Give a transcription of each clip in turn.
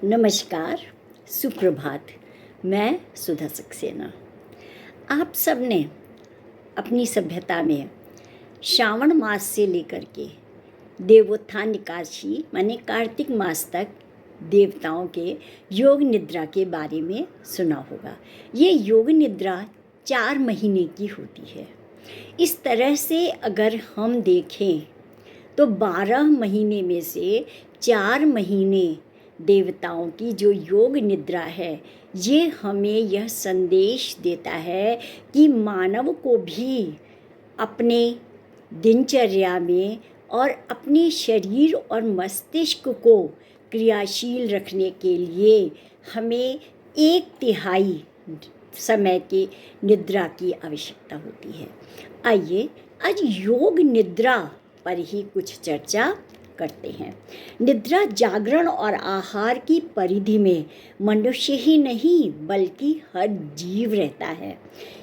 नमस्कार, सुप्रभात। मैं सुधा सक्सेना। आप सब ने अपनी सभ्यता में श्रावण मास से लेकर के देवोत्थान एकादशी माने कार्तिक मास तक देवताओं के योग निद्रा के बारे में सुना होगा। ये योग निद्रा 4 महीने की होती है। इस तरह से अगर हम देखें तो 12 महीने में से 4 महीने देवताओं की जो योग निद्रा है, ये हमें यह संदेश देता है कि मानव को भी अपने दिनचर्या में और अपने शरीर और मस्तिष्क को क्रियाशील रखने के लिए हमें 1/3 समय की निद्रा की आवश्यकता होती है। आइए आज योग निद्रा पर ही कुछ चर्चा करते हैं। निद्रा जागरण और आहार की परिधि में मनुष्य ही नहीं बल्कि हर जीव रहता है।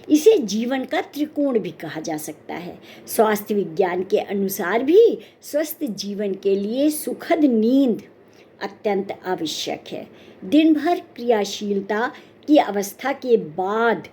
इसे जीवन का त्रिकोण भी कहा जा सकता है। स्वास्थ्य विज्ञान के अनुसार भी स्वस्थ जीवन के लिए सुखद नींद अत्यंत आवश्यक है। दिन भर क्रियाशीलता की अवस्था के बाद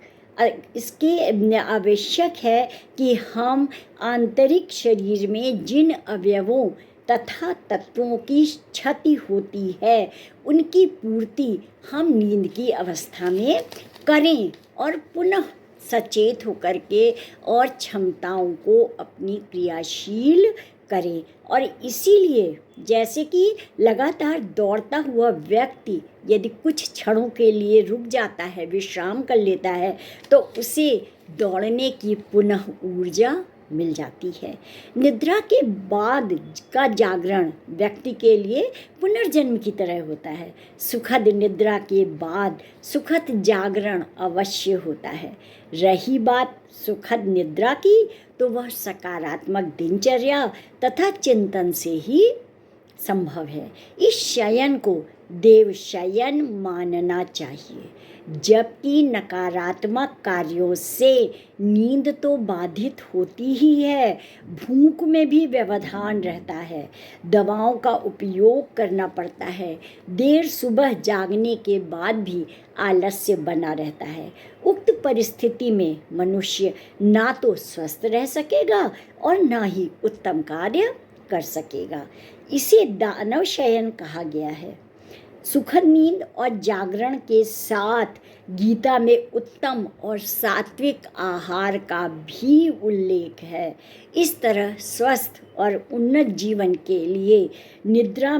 इसके आवश्यक है कि हम आंतरिक शरीर में जिन अवयवों तथा तत्वों की क्षति होती है उनकी पूर्ति हम नींद की अवस्था में करें और पुनः सचेत होकर के और क्षमताओं को अपनी क्रियाशील करें। और इसीलिए जैसे कि लगातार दौड़ता हुआ व्यक्ति यदि कुछ क्षणों के लिए रुक जाता है, विश्राम कर लेता है, तो उसे दौड़ने की पुनः ऊर्जा मिल जाती है। निद्रा के बाद का जागरण व्यक्ति के लिए पुनर्जन्म की तरह होता है। सुखद निद्रा के बाद सुखद जागरण अवश्य होता है। रही बात सुखद निद्रा की, तो वह सकारात्मक दिनचर्या तथा चिंतन से ही संभव है। इस शयन को देव शयन मानना चाहिए, जबकि नकारात्मक कार्यों से नींद तो बाधित होती ही है, भूख में भी व्यवधान रहता है, दवाओं का उपयोग करना पड़ता है, देर सुबह जागने के बाद भी आलस्य बना रहता है। उक्त परिस्थिति में मनुष्य ना तो स्वस्थ रह सकेगा और ना ही उत्तम कार्य कर सकेगा। इसे दानव शयन कहा गया है। सुखद नींद और जागरण के साथ गीता में उत्तम और सात्विक आहार का भी उल्लेख है। इस तरह स्वस्थ और उन्नत जीवन के लिए निद्रा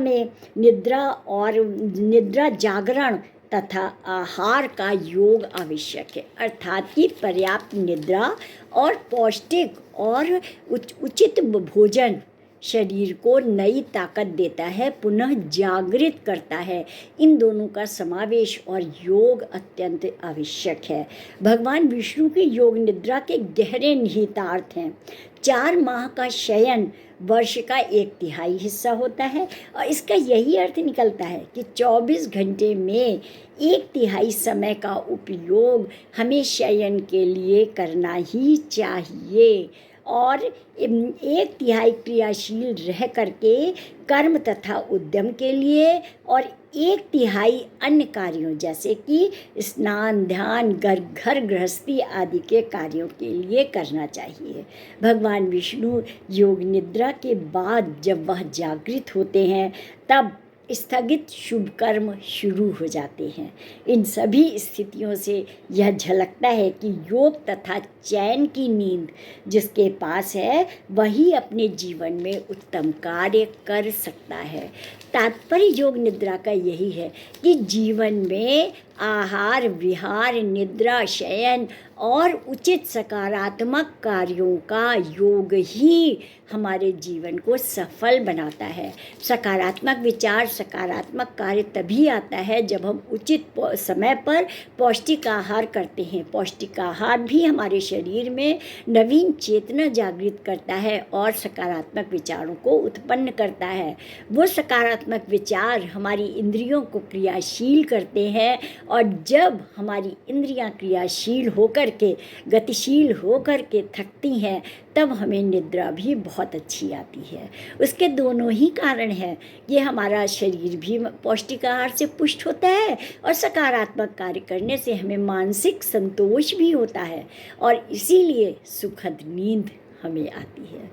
जागरण तथा आहार का योग आवश्यक है, अर्थात कि पर्याप्त निद्रा और पौष्टिक और उचित भोजन शरीर को नई ताकत देता है, पुनः जागृत करता है। इन दोनों का समावेश और योग अत्यंत आवश्यक है। भगवान विष्णु के योग निद्रा के गहरे निहितार्थ हैं। 4 माह का शयन वर्ष का 1/3 हिस्सा होता है और इसका यही अर्थ निकलता है कि 24 घंटे में 1/3 समय का उपयोग हमें शयन के लिए करना ही चाहिए और 1/3 क्रियाशील रह करके कर्म तथा उद्यम के लिए और 1/3 अन्य कार्यों जैसे कि स्नान, ध्यान, घर गृहस्थी आदि के कार्यों के लिए करना चाहिए। भगवान विष्णु योग निद्रा के बाद जब वह जागृत होते हैं तब स्थगित शुभ कर्म शुरू हो जाते हैं। इन सभी स्थितियों से यह झलकता है कि योग तथा चैन की नींद जिसके पास है वही अपने जीवन में उत्तम कार्य कर सकता है। तात्पर्य योग निद्रा का यही है कि जीवन में आहार, विहार, निद्रा, शयन और उचित सकारात्मक कार्यों का योग ही हमारे जीवन को सफल बनाता है। सकारात्मक विचार, सकारात्मक कार्य तभी आता है जब हम उचित समय पर पौष्टिक आहार करते हैं। पौष्टिक आहार भी हमारे शरीर में नवीन चेतना जागृत करता है और सकारात्मक विचारों को उत्पन्न करता है। वो सकारात्मक विचार हमारी इंद्रियों को क्रियाशील करते हैं और जब हमारी इंद्रियां क्रियाशील होकर करके, गतिशील हो करके थकती हैं, तब हमें निद्रा भी बहुत अच्छी आती है। उसके दोनों ही कारण हैं। ये हमारा शरीर भी पौष्टिक आहार से पुष्ट होता है और सकारात्मक कार्य करने से हमें मानसिक संतोष भी होता है और इसीलिए सुखद नींद हमें आती है।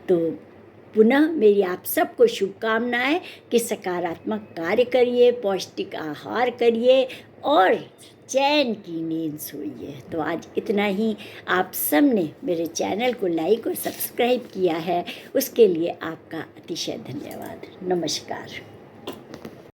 तो पुनः मेरी आप सबको शुभकामनाएं कि सकारात्मक कार्य करिए, पौष्टिक आहार करिए और चैन की नींद सोइए। तो आज इतना ही। आप सब ने मेरे चैनल को लाइक और सब्सक्राइब किया है, उसके लिए आपका अतिशय धन्यवाद। नमस्कार।